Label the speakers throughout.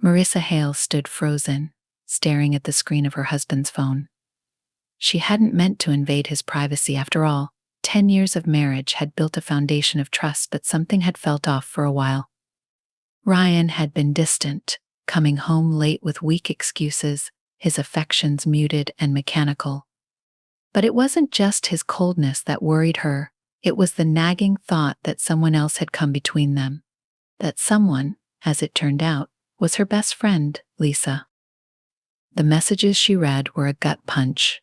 Speaker 1: Marissa Hale stood frozen, staring at the screen of her husband's phone. She hadn't meant to invade his privacy after all. 10 years of marriage had built a foundation of trust, but something had felt off for a while. Ryan had been distant, coming home late with weak excuses, his affections muted and mechanical. But it wasn't just his coldness that worried her, it was the nagging thought that someone else had come between them. That someone, as it turned out, was her best friend, Lisa. The messages she read were a gut punch.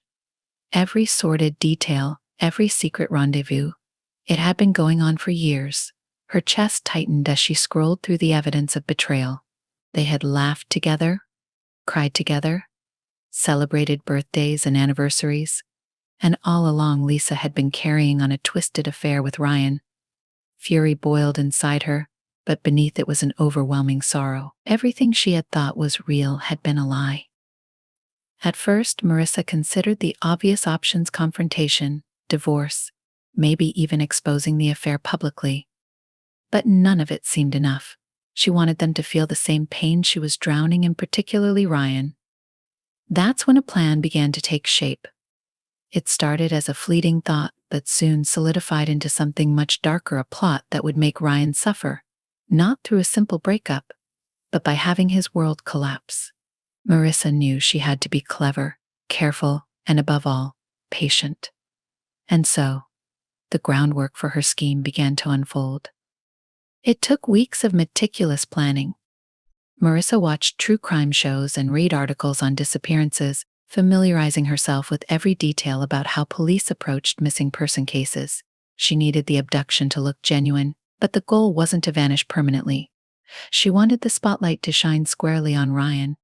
Speaker 1: Every sordid detail, every secret rendezvous. It had been going on for years. Her chest tightened as she scrolled through the evidence of betrayal. They had laughed together, cried together, celebrated birthdays and anniversaries, and all along Lisa had been carrying on a twisted affair with Ryan. Fury boiled inside her, but beneath it was an overwhelming sorrow. Everything she had thought was real had been a lie. At first, Marissa considered the obvious options: confrontation, divorce, maybe even exposing the affair publicly. But none of it seemed enough. She wanted them to feel the same pain she was drowning in, particularly Ryan. That's when a plan began to take shape. It started as a fleeting thought, but soon solidified into something much darker: a plot that would make Ryan suffer, not through a simple breakup, but by having his world collapse. Marissa knew she had to be clever, careful, and above all, patient. And so, the groundwork for her scheme began to unfold. It took weeks of meticulous planning. Marissa watched true crime shows and read articles on disappearances, familiarizing herself with every detail about how police approached missing person cases. She needed the abduction to look genuine, but the goal wasn't to vanish permanently. She wanted the spotlight to shine squarely on Ryan,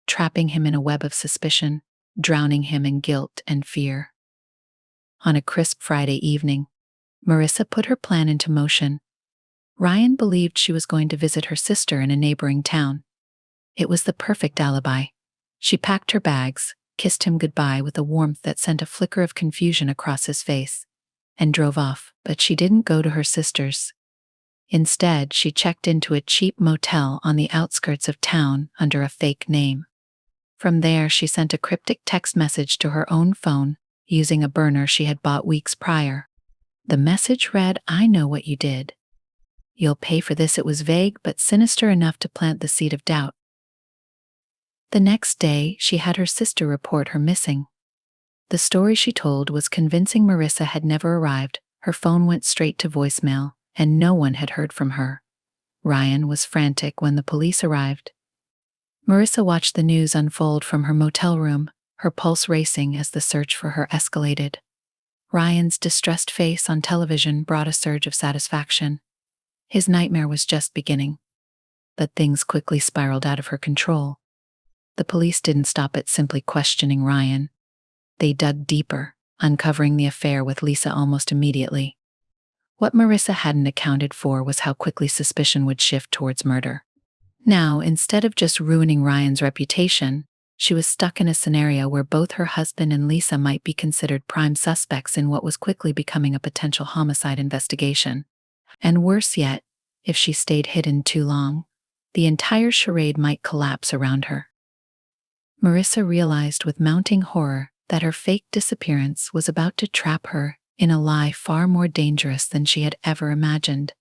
Speaker 1: trapping him in a web of suspicion, drowning him in guilt and fear. On a crisp Friday evening, Marissa put her plan into motion. Ryan believed she was going to visit her sister in a neighboring town. It was the perfect alibi. She packed her bags, kissed him goodbye with a warmth that sent a flicker of confusion across his face, and drove off. But she didn't go to her sister's. Instead, she checked into a cheap motel on the outskirts of town under a fake name. From there, she sent a cryptic text message to her own phone, using a burner she had bought weeks prior. The message read, "I know what you did. You'll pay for this." It was vague but sinister enough to plant the seed of doubt. The next day, she had her sister report her missing. The story she told was convincing. Marissa had never arrived, her phone went straight to voicemail, and no one had heard from her. Ryan was frantic when the police arrived. Marissa watched the news unfold from her motel room, her pulse racing as the search for her escalated. Ryan's distressed face on television brought a surge of satisfaction. His nightmare was just beginning. But things quickly spiraled out of her control. The police didn't stop at simply questioning Ryan. They dug deeper, uncovering the affair with Lisa almost immediately. What Marissa hadn't accounted for was how quickly suspicion would shift towards murder. Now, instead of just ruining Ryan's reputation, she was stuck in a scenario where both her husband and Lisa might be considered prime suspects in what was quickly becoming a potential homicide investigation. And worse yet, if she stayed hidden too long, the entire charade might collapse around her. Marissa realized with mounting horror that her fake disappearance was about to trap her in a lie far more dangerous than she had ever imagined.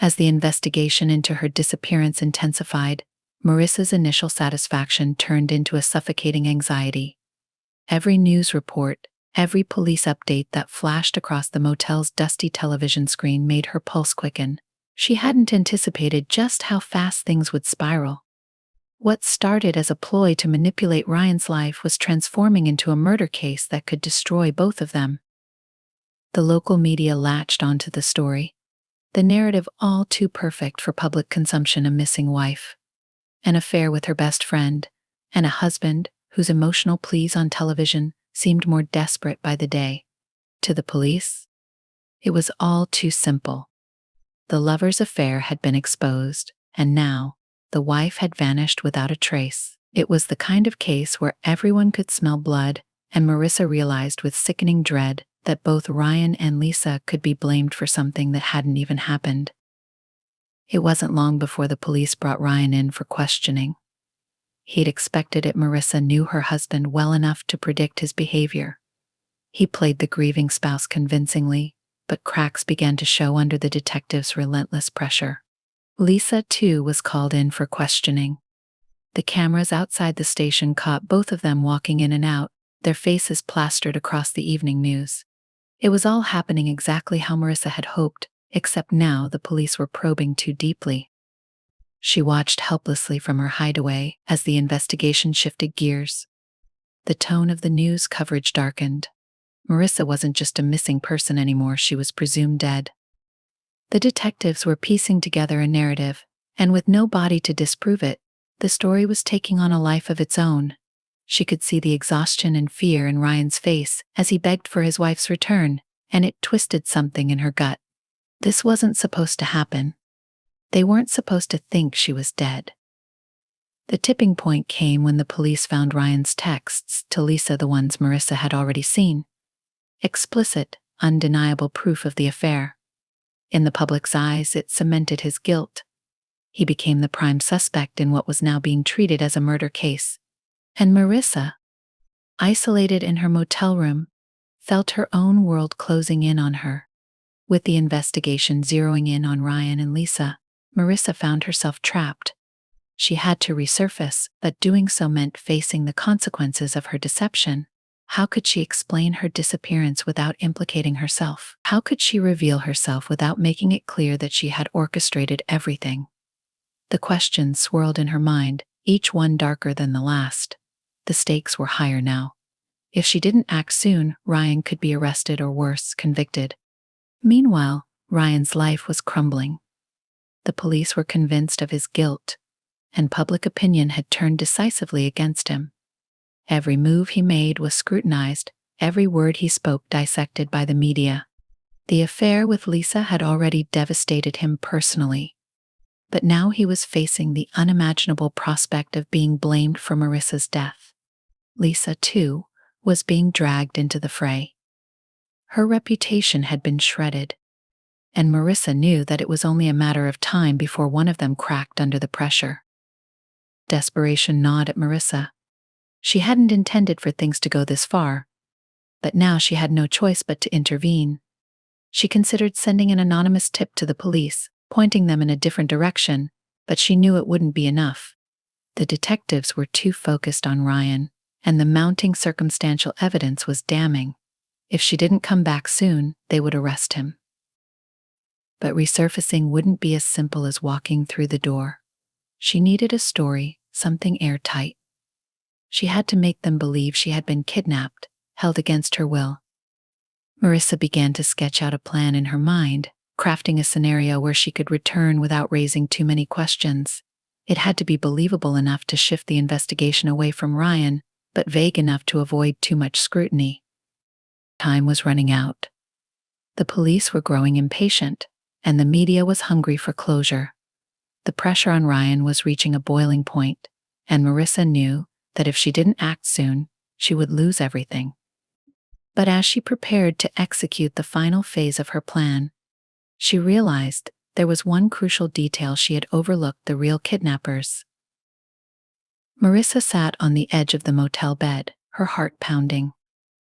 Speaker 1: As the investigation into her disappearance intensified, Marissa's initial satisfaction turned into a suffocating anxiety. Every news report, every police update that flashed across the motel's dusty television screen made her pulse quicken. She hadn't anticipated just how fast things would spiral. What started as a ploy to manipulate Ryan's life was transforming into a murder case that could destroy both of them. The local media latched onto the story, the narrative all too perfect for public consumption: a missing wife, an affair with her best friend, and a husband whose emotional pleas on television seemed more desperate by the day. To the police, it was all too simple. The lover's affair had been exposed, and now, the wife had vanished without a trace. It was the kind of case where everyone could smell blood, and Marissa realized with sickening dread that both Ryan and Lisa could be blamed for something that hadn't even happened. It wasn't long before the police brought Ryan in for questioning. He'd expected it. Marissa knew her husband well enough to predict his behavior. He played the grieving spouse convincingly, but cracks began to show under the detective's relentless pressure. Lisa, too, was called in for questioning. The cameras outside the station caught both of them walking in and out, their faces plastered across the evening news. It was all happening exactly how Marissa had hoped, except now the police were probing too deeply. She watched helplessly from her hideaway as the investigation shifted gears. The tone of the news coverage darkened. Marissa wasn't just a missing person anymore, she was presumed dead. The detectives were piecing together a narrative, and with no body to disprove it, the story was taking on a life of its own. She could see the exhaustion and fear in Ryan's face as he begged for his wife's return, and it twisted something in her gut. This wasn't supposed to happen. They weren't supposed to think she was dead. The tipping point came when the police found Ryan's texts to Lisa, the ones Marissa had already seen. Explicit, undeniable proof of the affair. In the public's eyes, it cemented his guilt. He became the prime suspect in what was now being treated as a murder case. And Marissa, isolated in her motel room, felt her own world closing in on her. With the investigation zeroing in on Ryan and Lisa, Marissa found herself trapped. She had to resurface, but doing so meant facing the consequences of her deception. How could she explain her disappearance without implicating herself? How could she reveal herself without making it clear that she had orchestrated everything? The questions swirled in her mind, each one darker than the last. The stakes were higher now. If she didn't act soon, Ryan could be arrested or worse, convicted. Meanwhile, Ryan's life was crumbling. The police were convinced of his guilt, and public opinion had turned decisively against him. Every move he made was scrutinized, every word he spoke dissected by the media. The affair with Lisa had already devastated him personally. But now he was facing the unimaginable prospect of being blamed for Marissa's death. Lisa, too, was being dragged into the fray. Her reputation had been shredded, and Marissa knew that it was only a matter of time before one of them cracked under the pressure. Desperation gnawed at Marissa. She hadn't intended for things to go this far, but now she had no choice but to intervene. She considered sending an anonymous tip to the police, pointing them in a different direction, but she knew it wouldn't be enough. The detectives were too focused on Ryan, and the mounting circumstantial evidence was damning. If she didn't come back soon, they would arrest him. But resurfacing wouldn't be as simple as walking through the door. She needed a story, something airtight. She had to make them believe she had been kidnapped, held against her will. Marissa began to sketch out a plan in her mind, crafting a scenario where she could return without raising too many questions. It had to be believable enough to shift the investigation away from Ryan, but vague enough to avoid too much scrutiny. Time was running out. The police were growing impatient, and the media was hungry for closure. The pressure on Ryan was reaching a boiling point, and Marissa knew that if she didn't act soon, she would lose everything. But as she prepared to execute the final phase of her plan, she realized there was one crucial detail she had overlooked: the real kidnappers. Marissa sat on the edge of the motel bed, her heart pounding.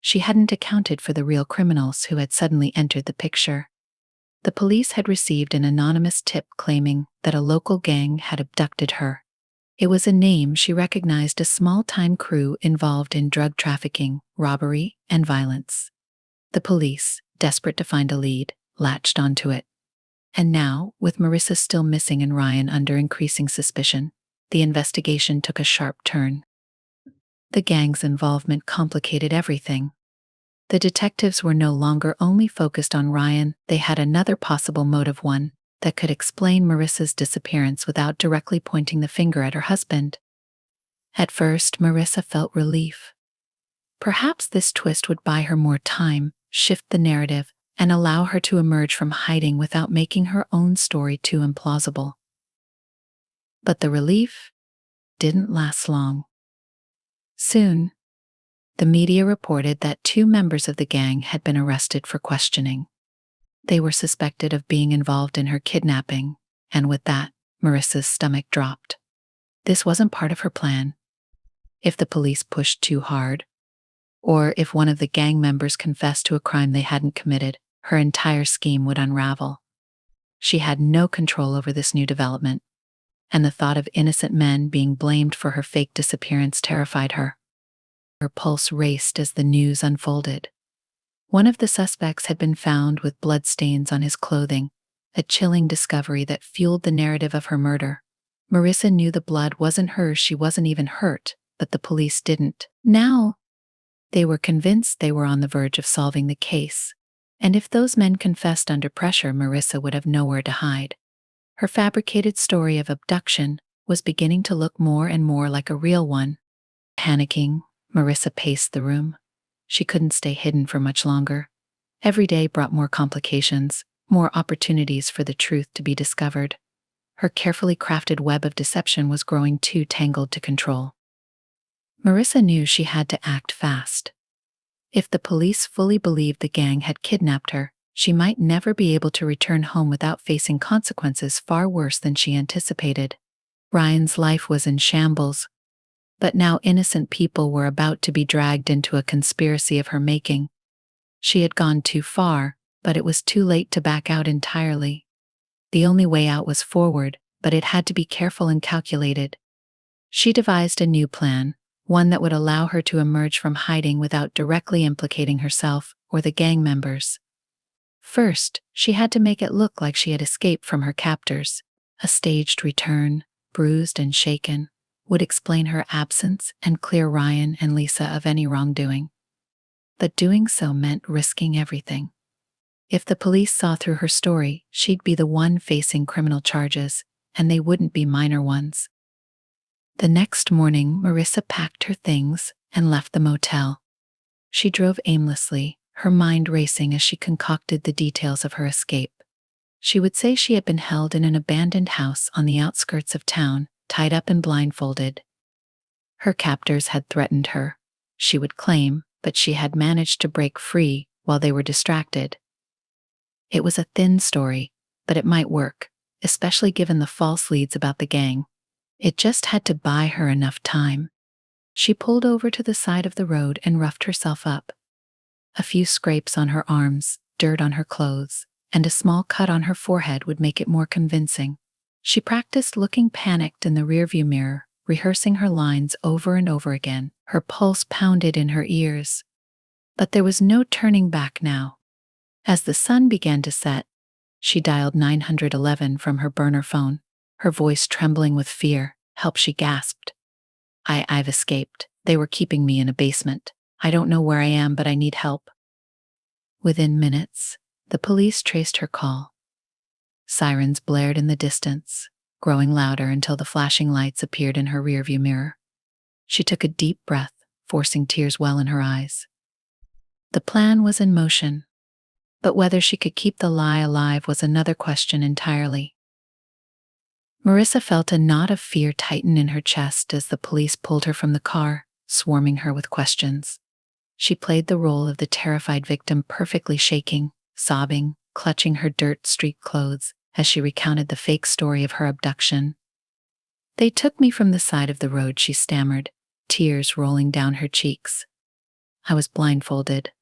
Speaker 1: She hadn't accounted for the real criminals who had suddenly entered the picture. The police had received an anonymous tip claiming that a local gang had abducted her. It was a name she recognized: a small-time crew involved in drug trafficking, robbery, and violence. The police, desperate to find a lead, latched onto it. And now, with Marissa still missing and Ryan under increasing suspicion, the investigation took a sharp turn. The gang's involvement complicated everything. The detectives were no longer only focused on Ryan, they had another possible motive, one that could explain Marissa's disappearance without directly pointing the finger at her husband. At first, Marissa felt relief. Perhaps this twist would buy her more time, shift the narrative, and allow her to emerge from hiding without making her own story too implausible. But the relief didn't last long. Soon, the media reported that 2 members of the gang had been arrested for questioning. They were suspected of being involved in her kidnapping, And with that, Marissa's stomach dropped. This wasn't part of her plan. If the police pushed too hard, or if one of the gang members confessed to a crime they hadn't committed, her entire scheme would unravel. She had no control over this new development, and the thought of innocent men being blamed for her fake disappearance terrified her. Her pulse raced as the news unfolded. One of the suspects had been found with bloodstains on his clothing, a chilling discovery that fueled the narrative of her murder. Marissa knew the blood wasn't hers, she wasn't even hurt, but the police didn't. Now, they were convinced they were on the verge of solving the case, and if those men confessed under pressure, Marissa would have nowhere to hide. Her fabricated story of abduction was beginning to look more and more like a real one. Panicking, Marissa paced the room. She couldn't stay hidden for much longer. Every day brought more complications, more opportunities for the truth to be discovered. Her carefully crafted web of deception was growing too tangled to control. Marissa knew she had to act fast. If the police fully believed the gang had kidnapped her, she might never be able to return home without facing consequences far worse than she anticipated. Ryan's life was in shambles, but now innocent people were about to be dragged into a conspiracy of her making. She had gone too far, but it was too late to back out entirely. The only way out was forward, but it had to be careful and calculated. She devised a new plan, one that would allow her to emerge from hiding without directly implicating herself or the gang members. First, she had to make it look like she had escaped from her captors. A staged return, bruised and shaken, would explain her absence and clear Ryan and Lisa of any wrongdoing. But doing so meant risking everything. If the police saw through her story, she'd be the one facing criminal charges, and they wouldn't be minor ones. The next morning, Marissa packed her things and left the motel. She drove aimlessly, her mind racing as she concocted the details of her escape. She would say she had been held in an abandoned house on the outskirts of town, tied up and blindfolded. Her captors had threatened her, she would claim, but she had managed to break free while they were distracted. It was a thin story, but it might work, especially given the false leads about the gang. It just had to buy her enough time. She pulled over to the side of the road and roughed herself up. A few scrapes on her arms, dirt on her clothes, and a small cut on her forehead would make it more convincing. She practiced looking panicked in the rearview mirror, rehearsing her lines over and over again. Her pulse pounded in her ears. But there was no turning back now. As the sun began to set, she dialed 911 from her burner phone, her voice trembling with fear. "Help," she gasped. I've escaped. They were keeping me in a basement. I don't know where I am, but I need help." Within minutes, the police traced her call. Sirens blared in the distance, growing louder until the flashing lights appeared in her rearview mirror. She took a deep breath, forcing tears well in her eyes. The plan was in motion, but whether she could keep the lie alive was another question entirely. Marissa felt a knot of fear tighten in her chest as the police pulled her from the car, swarming her with questions. She played the role of the terrified victim, perfectly, shaking, sobbing, clutching her dirt-streaked clothes as she recounted the fake story of her abduction. "They took me from the side of the road," she stammered, tears rolling down her cheeks. "I was blindfolded.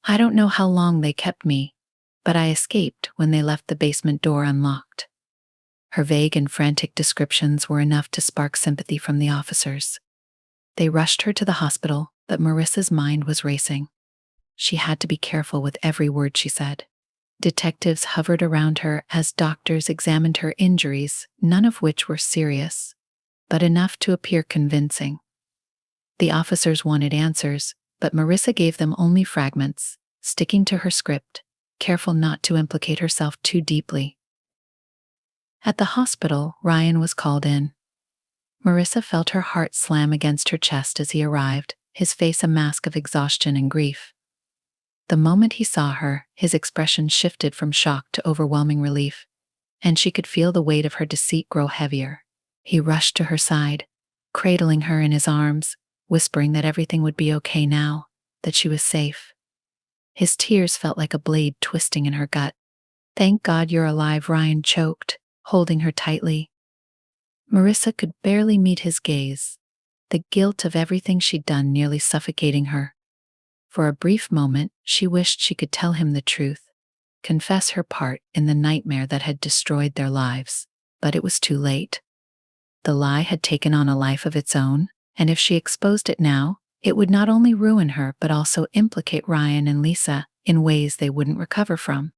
Speaker 1: I don't know how long they kept me, but I escaped when they left the basement door unlocked." Her vague and frantic descriptions were enough to spark sympathy from the officers. They rushed her to the hospital, but Marissa's mind was racing. She had to be careful with every word she said. Detectives hovered around her as doctors examined her injuries, none of which were serious, but enough to appear convincing. The officers wanted answers, but Marissa gave them only fragments, sticking to her script, careful not to implicate herself too deeply. At the hospital, Ryan was called in. Marissa felt her heart slam against her chest as he arrived, his face a mask of exhaustion and grief. The moment he saw her, his expression shifted from shock to overwhelming relief, and she could feel the weight of her deceit grow heavier. He rushed to her side, cradling her in his arms, whispering that everything would be okay now, that she was safe. His tears felt like a blade twisting in her gut. "Thank God you're alive," Ryan choked, holding her tightly. Marissa could barely meet his gaze, the guilt of everything she'd done nearly suffocating her. For a brief moment, she wished she could tell him the truth, confess her part in the nightmare that had destroyed their lives, but it was too late. The lie had taken on a life of its own, and if she exposed it now, it would not only ruin her but also implicate Ryan and Lisa in ways they wouldn't recover from.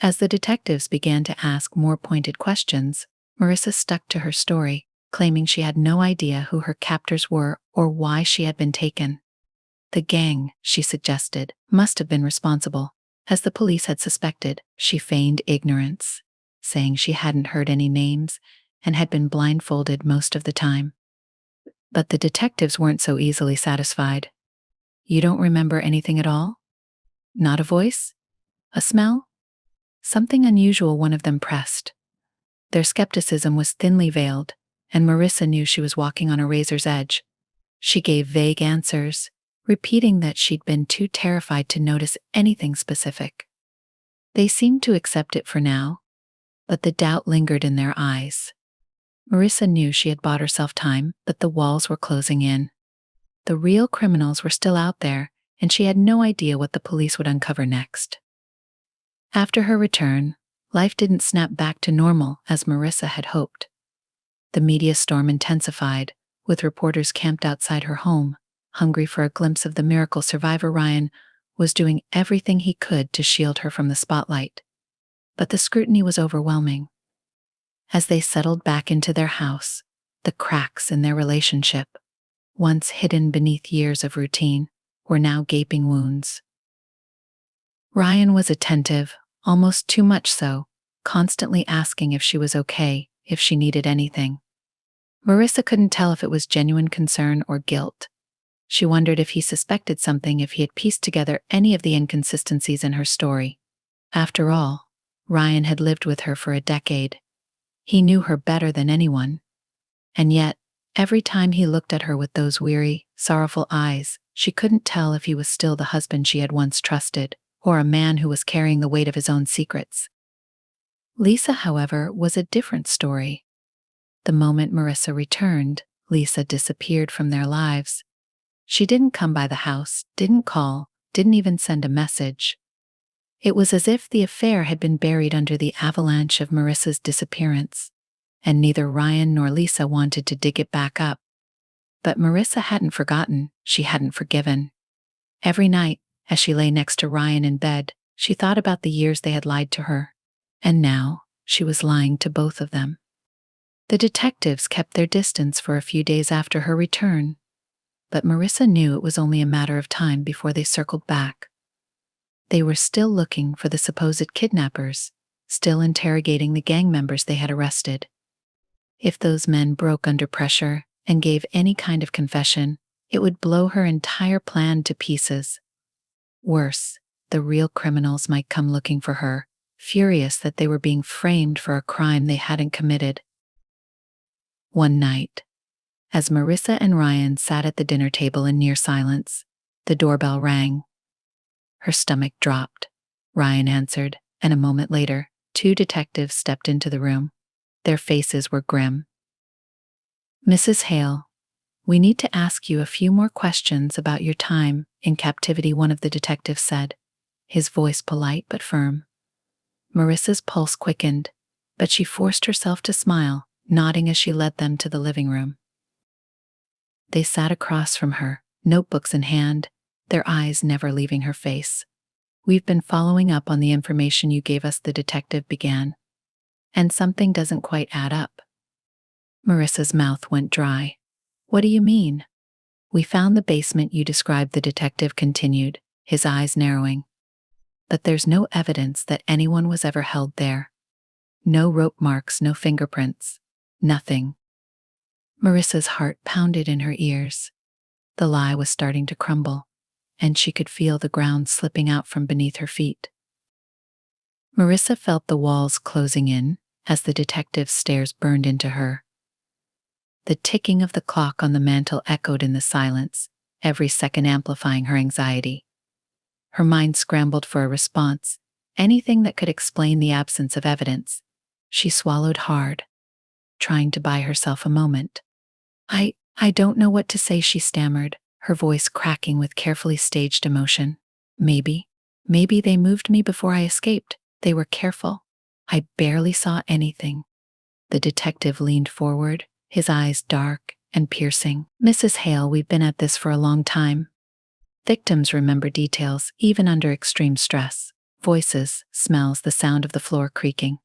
Speaker 1: As the detectives began to ask more pointed questions, Marissa stuck to her story, claiming she had no idea who her captors were or why she had been taken. The gang, she suggested, must have been responsible. As the police had suspected, she feigned ignorance, saying she hadn't heard any names and had been blindfolded most of the time. But the detectives weren't so easily satisfied. "You don't remember anything at all? Not a voice? A smell?" Something unusual, one of them pressed. Their skepticism was thinly veiled, and Marissa knew she was walking on a razor's edge. She gave vague answers, repeating that she'd been too terrified to notice anything specific. They seemed to accept it for now, but the doubt lingered in their eyes. Marissa knew she had bought herself time, but the walls were closing in. The real criminals were still out there, and she had no idea what the police would uncover next. After her return, life didn't snap back to normal as Marissa had hoped. The media storm intensified, with reporters camped outside her home, hungry for a glimpse of the miracle survivor. Ryan was doing everything he could to shield her from the spotlight. But the scrutiny was overwhelming. As they settled back into their house, the cracks in their relationship, once hidden beneath years of routine, were now gaping wounds. Ryan was attentive, almost too much so, constantly asking if she was okay, if she needed anything. Marissa couldn't tell if it was genuine concern or guilt. She wondered if he suspected something, if he had pieced together any of the inconsistencies in her story. After all, Ryan had lived with her for a decade. He knew her better than anyone. And yet, every time he looked at her with those weary, sorrowful eyes, she couldn't tell if he was still the husband she had once trusted, or a man who was carrying the weight of his own secrets. Lisa, however, was a different story. The moment Marissa returned, Lisa disappeared from their lives. She didn't come by the house, didn't call, didn't even send a message. It was as if the affair had been buried under the avalanche of Marissa's disappearance, and neither Ryan nor Lisa wanted to dig it back up. But Marissa hadn't forgotten, she hadn't forgiven. Every night, as she lay next to Ryan in bed, she thought about the years they had lied to her. And now, she was lying to both of them. The detectives kept their distance for a few days after her return, but Marissa knew it was only a matter of time before they circled back. They were still looking for the supposed kidnappers, still interrogating the gang members they had arrested. If those men broke under pressure and gave any kind of confession, it would blow her entire plan to pieces. Worse, the real criminals might come looking for her, furious that they were being framed for a crime they hadn't committed. One night, as Marissa and Ryan sat at the dinner table in near silence, the doorbell rang. Her stomach dropped. Ryan answered, and a moment later, 2 detectives stepped into the room. Their faces were grim. "Mrs. Hale, we need to ask you a few more questions about your time in captivity," one of the detectives said, his voice polite but firm. Marissa's pulse quickened, but she forced herself to smile, nodding as she led them to the living room. They sat across from her, notebooks in hand, their eyes never leaving her face. "We've been following up on the information you gave us," the detective began. "And something doesn't quite add up." Marissa's mouth went dry. "What do you mean?" "We found the basement you described," the detective continued, his eyes narrowing. "But there's no evidence that anyone was ever held there. No rope marks, no fingerprints. Nothing." Marissa's heart pounded in her ears. The lie was starting to crumble, and she could feel the ground slipping out from beneath her feet. Marissa felt the walls closing in as the detective's stares burned into her. The ticking of the clock on the mantel echoed in the silence, every second amplifying her anxiety. Her mind scrambled for a response, anything that could explain the absence of evidence. She swallowed hard, trying to buy herself a moment. I don't know what to say, she stammered, her voice cracking with carefully staged emotion. Maybe they moved me before I escaped. They were careful. I barely saw anything. The detective leaned forward, his eyes dark and piercing. Mrs. Hale, we've been at this for a long time. Victims remember details, even under extreme stress. Voices, smells, the sound of the floor creaking.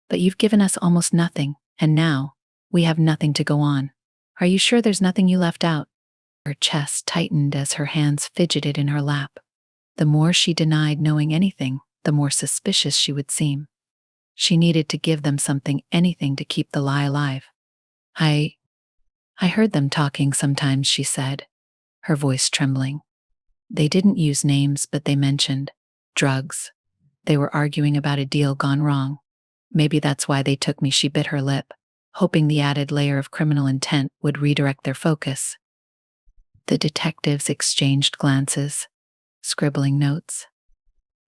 Speaker 1: But you've given us almost nothing, and now, we have nothing to go on. Are you sure there's nothing you left out? Her chest tightened as her hands fidgeted in her lap. The more she denied knowing anything, the more suspicious she would seem. She needed to give them something, anything to keep the lie alive. I heard them talking sometimes, she said, her voice trembling. They didn't use names, but they mentioned drugs. They were arguing about a deal gone wrong. Maybe that's why they took me, she bit her lip, hoping the added layer of criminal intent would redirect their focus. The detectives exchanged glances, scribbling notes.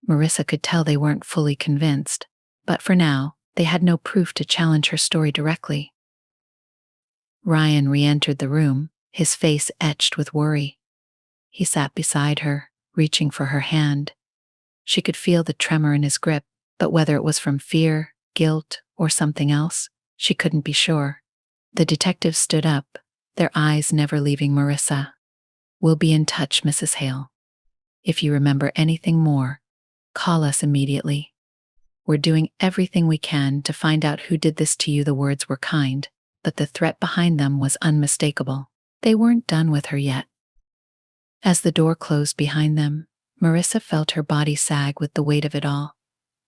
Speaker 1: Marissa could tell they weren't fully convinced, but for now, they had no proof to challenge her story directly. Ryan re-entered the room, his face etched with worry. He sat beside her, reaching for her hand. She could feel the tremor in his grip, but whether it was from fear, guilt, or something else, she couldn't be sure. The detectives stood up, their eyes never leaving Marissa. We'll be in touch, Mrs. Hale. If you remember anything more, call us immediately. We're doing everything we can to find out who did this to you. The words were kind, but the threat behind them was unmistakable. They weren't done with her yet. As the door closed behind them, Marissa felt her body sag with the weight of it all.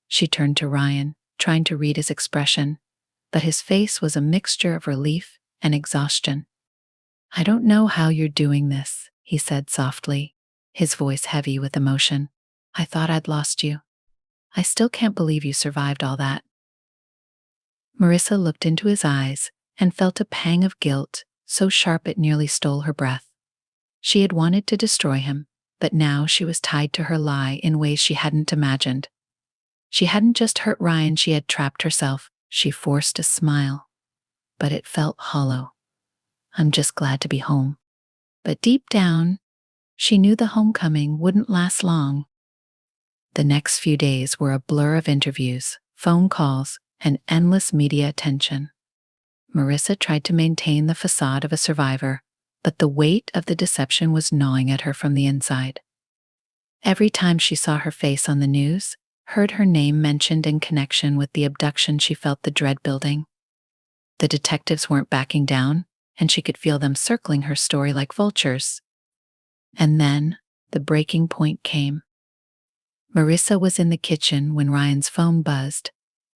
Speaker 1: She turned to Ryan, trying to read his expression, but his face was a mixture of relief and exhaustion. I don't know how you're doing this, he said softly, his voice heavy with emotion. I thought I'd lost you. I still can't believe you survived all that. Marissa looked into his eyes and felt a pang of guilt, so sharp it nearly stole her breath. She had wanted to destroy him, but now she was tied to her lie in ways she hadn't imagined. She hadn't just hurt Ryan, she had trapped herself. She forced a smile, but it felt hollow. I'm just glad to be home. But deep down, she knew the homecoming wouldn't last long. The next few days were a blur of interviews, phone calls, and endless media attention. Marissa tried to maintain the facade of a survivor, but the weight of the deception was gnawing at her from the inside. Every time she saw her face on the news, heard her name mentioned in connection with the abduction, she felt the dread building. The detectives weren't backing down, and she could feel them circling her story like vultures. And then, the breaking point came. Marissa was in the kitchen when Ryan's phone buzzed.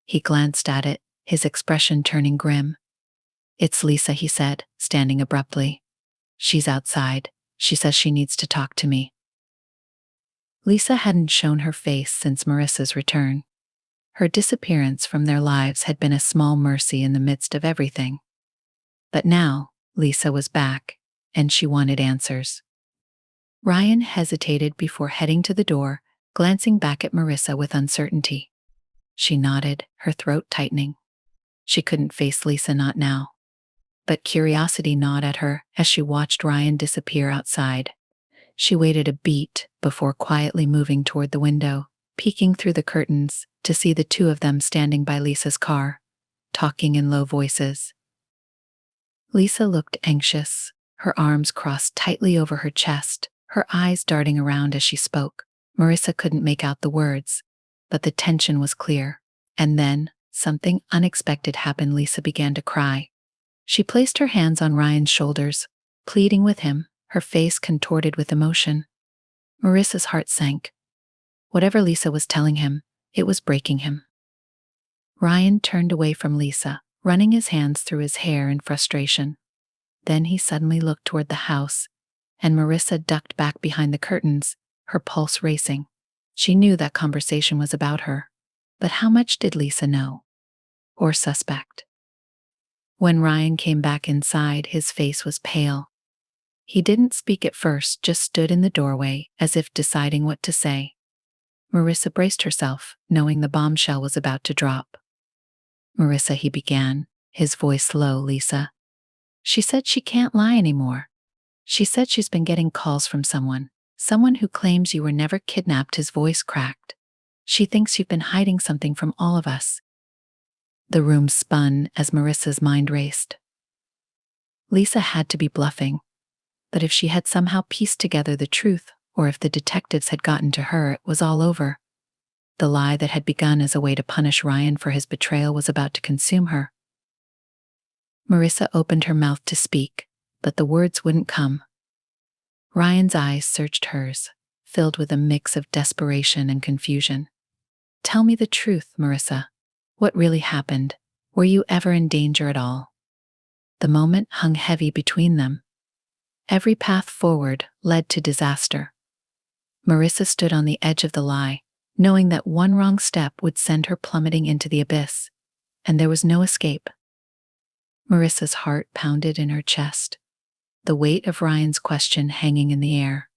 Speaker 1: He glanced at it, his expression turning grim. It's Lisa, he said, standing abruptly. She's outside. She says she needs to talk to me. Lisa hadn't shown her face since Marissa's return. Her disappearance from their lives had been a small mercy in the midst of everything. But now, Lisa was back, and she wanted answers. Ryan hesitated before heading to the door, glancing back at Marissa with uncertainty. She nodded, her throat tightening. She couldn't face Lisa, not now. But curiosity gnawed at her as she watched Ryan disappear outside. She waited a beat before quietly moving toward the window, peeking through the curtains to see the two of them standing by Lisa's car, talking in low voices. Lisa looked anxious, her arms crossed tightly over her chest, her eyes darting around as she spoke. Marissa couldn't make out the words, but the tension was clear. And then, something unexpected happened. Lisa began to cry. She placed her hands on Ryan's shoulders, pleading with him, her face contorted with emotion. Marissa's heart sank. Whatever Lisa was telling him, it was breaking him. Ryan turned away from Lisa, running his hands through his hair in frustration. Then he suddenly looked toward the house, and Marissa ducked back behind the curtains, her pulse racing. She knew that conversation was about her, but how much did Lisa know? Or suspect? When Ryan came back inside, his face was pale. He didn't speak at first, just stood in the doorway as if deciding what to say. Marissa braced herself, knowing the bombshell was about to drop. Marissa, he began, his voice low. Lisa. She said she can't lie anymore. She said she's been getting calls from someone who claims you were never kidnapped. His voice cracked. She thinks you've been hiding something from all of us. The room spun as Marissa's mind raced. Lisa had to be bluffing. But if she had somehow pieced together the truth, or if the detectives had gotten to her, it was all over. The lie that had begun as a way to punish Ryan for his betrayal was about to consume her. Marissa opened her mouth to speak, but the words wouldn't come. Ryan's eyes searched hers, filled with a mix of desperation and confusion. Tell me the truth, Marissa. What really happened? Were you ever in danger at all? The moment hung heavy between them. Every path forward led to disaster. Marissa stood on the edge of the lie, knowing that one wrong step would send her plummeting into the abyss, and there was no escape. Marissa's heart pounded in her chest, the weight of Ryan's question hanging in the air.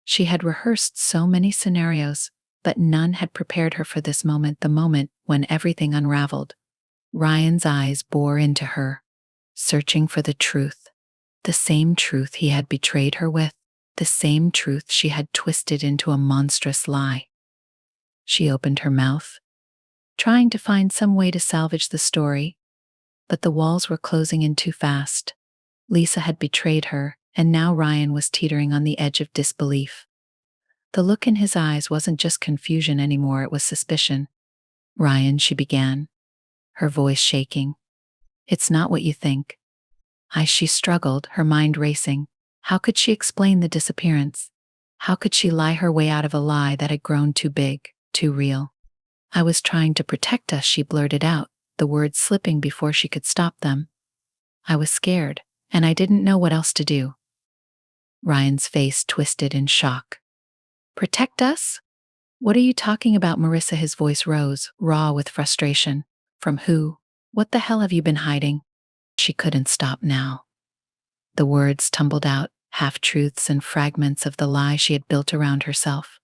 Speaker 1: She had rehearsed so many scenarios, but none had prepared her for this moment, the moment when everything unraveled. Ryan's eyes bore into her, searching for the truth, the same truth he had betrayed her with, the same truth she had twisted into a monstrous lie. She opened her mouth, trying to find some way to salvage the story, but the walls were closing in too fast. Lisa had betrayed her, and now Ryan was teetering on the edge of disbelief. The look in his eyes wasn't just confusion anymore, it was suspicion. Ryan, she began, her voice shaking. It's not what you think. She struggled, her mind racing. How could she explain the disappearance? How could she lie her way out of a lie that had grown too big, too real? I was trying to protect us, she blurted out, the words slipping before she could stop them. I was scared, and I didn't know what else to do. Ryan's face twisted in shock. Protect us? What are you talking about, Marissa? His voice rose, raw with frustration. From who? What the hell have you been hiding? She couldn't stop now. The words tumbled out, half-truths and fragments of the lie she had built around herself.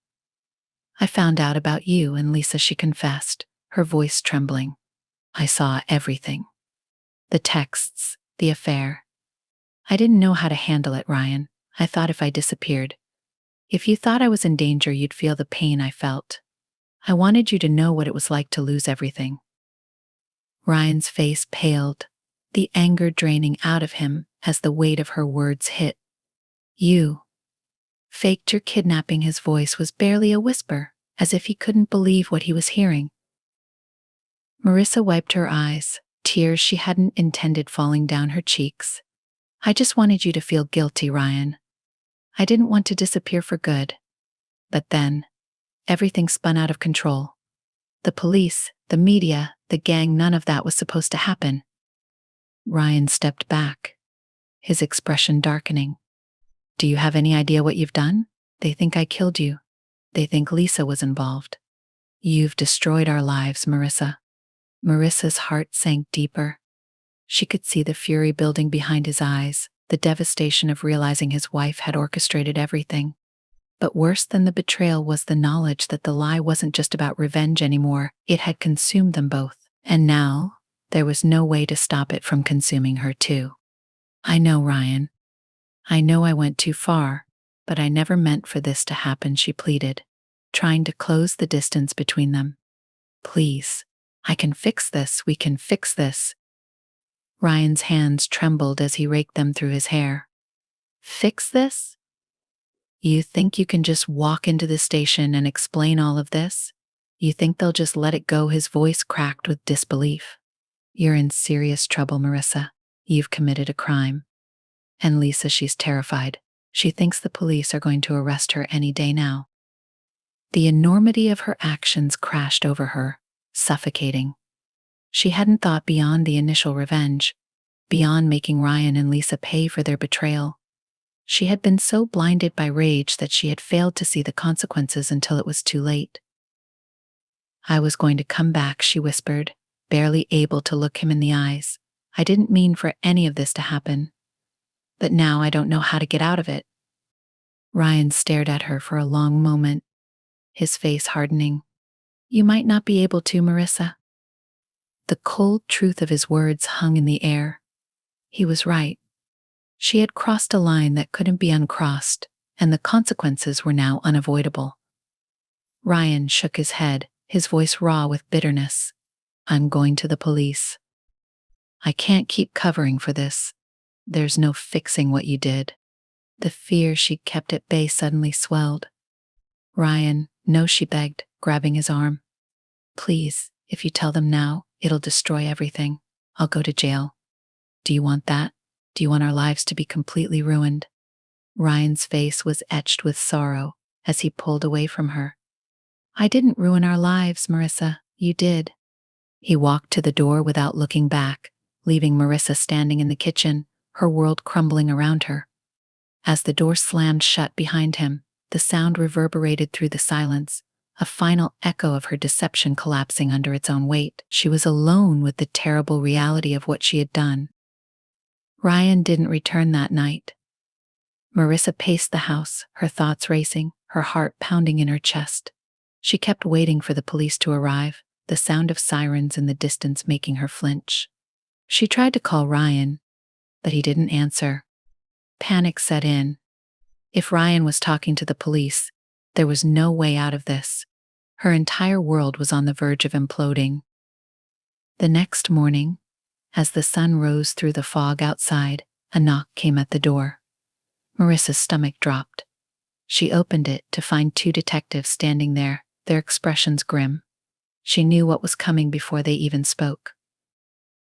Speaker 1: I found out about you and Lisa, she confessed, her voice trembling. I saw everything. The texts, the affair. I didn't know how to handle it, Ryan. I thought if I disappeared, if you thought I was in danger, you'd feel the pain I felt. I wanted you to know what it was like to lose everything. Ryan's face paled, the anger draining out of him as the weight of her words hit. You faked your kidnapping. His voice was barely a whisper, as if he couldn't believe what he was hearing. Marissa wiped her eyes, tears she hadn't intended falling down her cheeks. I just wanted you to feel guilty, Ryan. I didn't want to disappear for good. But then, everything spun out of control. The police, the media, the gang, none of that was supposed to happen. Ryan stepped back, his expression darkening. Do you have any idea what you've done? They think I killed you. They think Lisa was involved. You've destroyed our lives, Marissa. Marissa's heart sank deeper. She could see the fury building behind his eyes, the devastation of realizing his wife had orchestrated everything. But worse than the betrayal was the knowledge that the lie wasn't just about revenge anymore, it had consumed them both. And now, there was no way to stop it from consuming her too. I know, Ryan. I know I went too far, but I never meant for this to happen, she pleaded, trying to close the distance between them. Please, I can fix this, we can fix this. Ryan's hands trembled as he raked them through his hair. Fix this? You think you can just walk into the station and explain all of this? You think they'll just let it go? His voice cracked with disbelief. You're in serious trouble, Marissa. You've committed a crime. And Lisa, she's terrified. She thinks the police are going to arrest her any day now. The enormity of her actions crashed over her, suffocating. She hadn't thought beyond the initial revenge, beyond making Ryan and Lisa pay for their betrayal. She had been so blinded by rage that she had failed to see the consequences until it was too late. I was going to come back, she whispered, barely able to look him in the eyes. I didn't mean for any of this to happen. But now I don't know how to get out of it. Ryan stared at her for a long moment, his face hardening. You might not be able to, Marissa. The cold truth of his words hung in the air. He was right. She had crossed a line that couldn't be uncrossed, and the consequences were now unavoidable. Ryan shook his head, his voice raw with bitterness. "I'm going to the police. I can't keep covering for this. There's no fixing what you did." The fear she'd kept at bay suddenly swelled. "Ryan, no," she begged, grabbing his arm. "Please, if you tell them now, it'll destroy everything. I'll go to jail. Do you want that? Do you want our lives to be completely ruined?" Ryan's face was etched with sorrow as he pulled away from her. "I didn't ruin our lives, Marissa. You did." He walked to the door without looking back, leaving Marissa standing in the kitchen, her world crumbling around her. As the door slammed shut behind him, the sound reverberated through the silence, a final echo of her deception collapsing under its own weight. She was alone with the terrible reality of what she had done. Ryan didn't return that night. Marissa paced the house, her thoughts racing, her heart pounding in her chest. She kept waiting for the police to arrive, the sound of sirens in the distance making her flinch. She tried to call Ryan, but he didn't answer. Panic set in. If Ryan was talking to the police, there was no way out of this. Her entire world was on the verge of imploding. The next morning, as the sun rose through the fog outside, a knock came at the door. Marissa's stomach dropped. She opened it to find two detectives standing there, their expressions grim. She knew what was coming before they even spoke.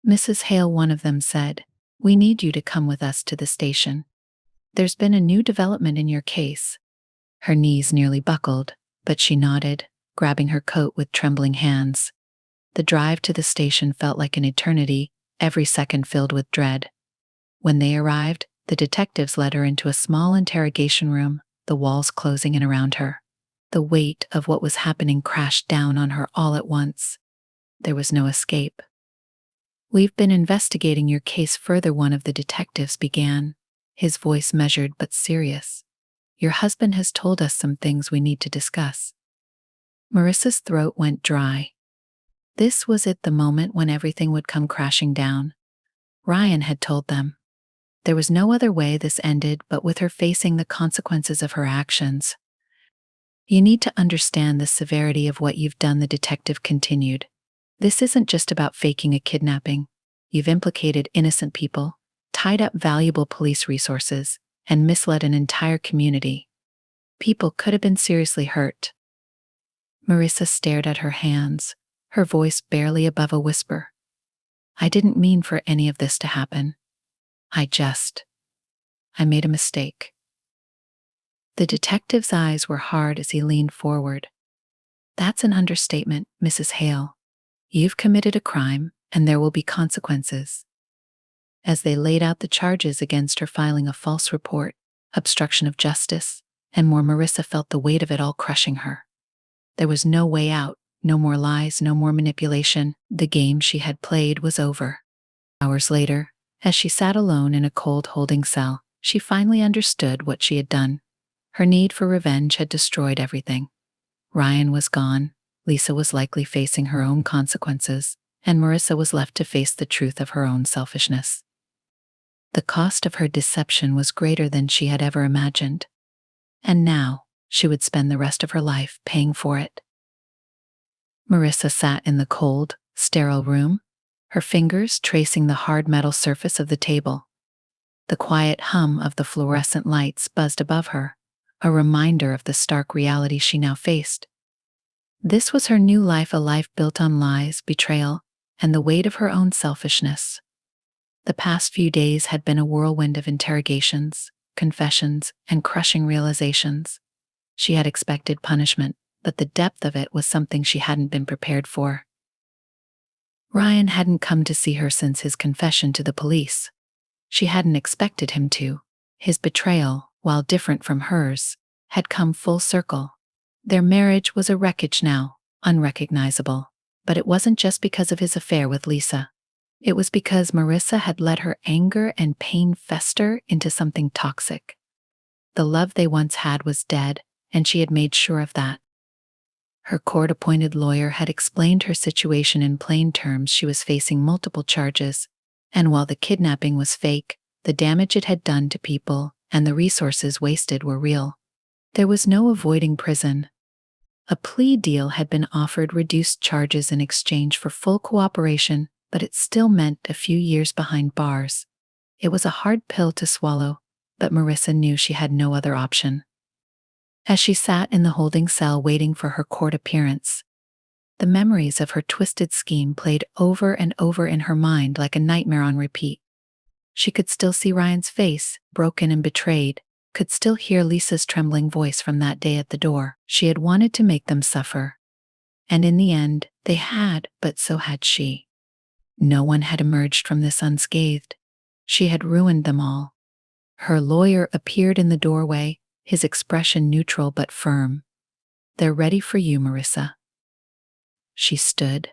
Speaker 1: "Mrs. Hale," one of them said, "we need you to come with us to the station. There's been a new development in your case." Her knees nearly buckled, but she nodded, grabbing her coat with trembling hands. The drive to the station felt like an eternity, every second filled with dread. When they arrived, the detectives led her into a small interrogation room, the walls closing in around her. The weight of what was happening crashed down on her all at once. There was no escape. "We've been investigating your case further," one of the detectives began, his voice measured but serious. "Your husband has told us some things we need to discuss." Marissa's throat went dry. This was it, the moment when everything would come crashing down. Ryan had told them. There was no other way this ended but with her facing the consequences of her actions. "You need to understand the severity of what you've done," the detective continued. "This isn't just about faking a kidnapping. You've implicated innocent people, tied up valuable police resources, and misled an entire community. People could have been seriously hurt." Marissa stared at her hands, her voice barely above a whisper. "I didn't mean for any of this to happen. I made a mistake." The detective's eyes were hard as he leaned forward. "That's an understatement, Mrs. Hale. You've committed a crime, and there will be consequences." As they laid out the charges against her, filing a false report, obstruction of justice, and more, Marissa felt the weight of it all crushing her. There was no way out, no more lies, no more manipulation. The game she had played was over. Hours later, as she sat alone in a cold holding cell, she finally understood what she had done. Her need for revenge had destroyed everything. Ryan was gone, Lisa was likely facing her own consequences, and Marissa was left to face the truth of her own selfishness. The cost of her deception was greater than she had ever imagined. And now, she would spend the rest of her life paying for it. Marissa sat in the cold, sterile room, her fingers tracing the hard metal surface of the table. The quiet hum of the fluorescent lights buzzed above her, a reminder of the stark reality she now faced. This was her new life, a life built on lies, betrayal, and the weight of her own selfishness. The past few days had been a whirlwind of interrogations, confessions, and crushing realizations. She had expected punishment, but the depth of it was something she hadn't been prepared for. Ryan hadn't come to see her since his confession to the police. She hadn't expected him to. His betrayal, while different from hers, had come full circle. Their marriage was a wreckage now, unrecognizable. But it wasn't just because of his affair with Lisa. It was because Marissa had let her anger and pain fester into something toxic. The love they once had was dead, and she had made sure of that. Her court-appointed lawyer had explained her situation in plain terms. She was facing multiple charges, and while the kidnapping was fake, the damage it had done to people and the resources wasted were real. There was no avoiding prison. A plea deal had been offered, reduced charges in exchange for full cooperation, but it still meant a few years behind bars. It was a hard pill to swallow, but Marissa knew she had no other option. As she sat in the holding cell waiting for her court appearance, the memories of her twisted scheme played over and over in her mind like a nightmare on repeat. She could still see Ryan's face, broken and betrayed, could still hear Lisa's trembling voice from that day at the door. She had wanted to make them suffer. And in the end, they had, but so had she. No one had emerged from this unscathed. She had ruined them all. Her lawyer appeared in the doorway, his expression neutral but firm. "They're ready for you, Marissa." She stood,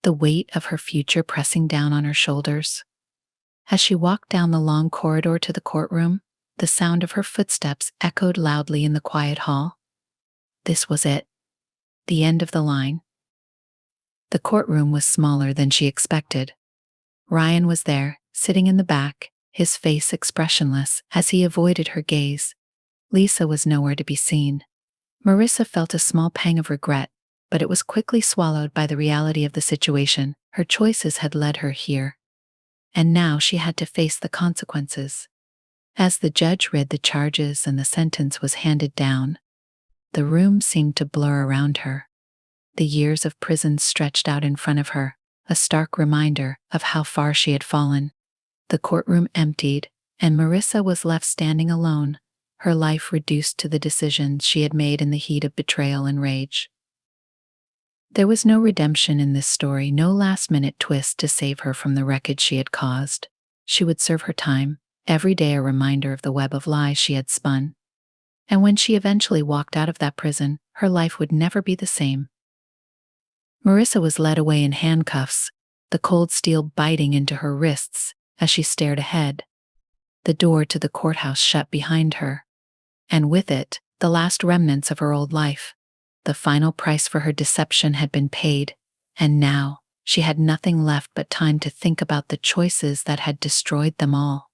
Speaker 1: the weight of her future pressing down on her shoulders. As she walked down the long corridor to the courtroom, the sound of her footsteps echoed loudly in the quiet hall. This was it. The end of the line. The courtroom was smaller than she expected. Ryan was there, sitting in the back, his face expressionless as he avoided her gaze. Lisa was nowhere to be seen. Marissa felt a small pang of regret, but it was quickly swallowed by the reality of the situation. Her choices had led her here, and now she had to face the consequences. As the judge read the charges and the sentence was handed down, the room seemed to blur around her. The years of prison stretched out in front of her, a stark reminder of how far she had fallen. The courtroom emptied, and Marissa was left standing alone, her life reduced to the decisions she had made in the heat of betrayal and rage. There was no redemption in this story, no last-minute twist to save her from the wreckage she had caused. She would serve her time, every day a reminder of the web of lies she had spun. And when she eventually walked out of that prison, her life would never be the same. Marissa was led away in handcuffs, the cold steel biting into her wrists as she stared ahead. The door to the courthouse shut behind her, and with it, the last remnants of her old life. The final price for her deception had been paid, and now she had nothing left but time to think about the choices that had destroyed them all.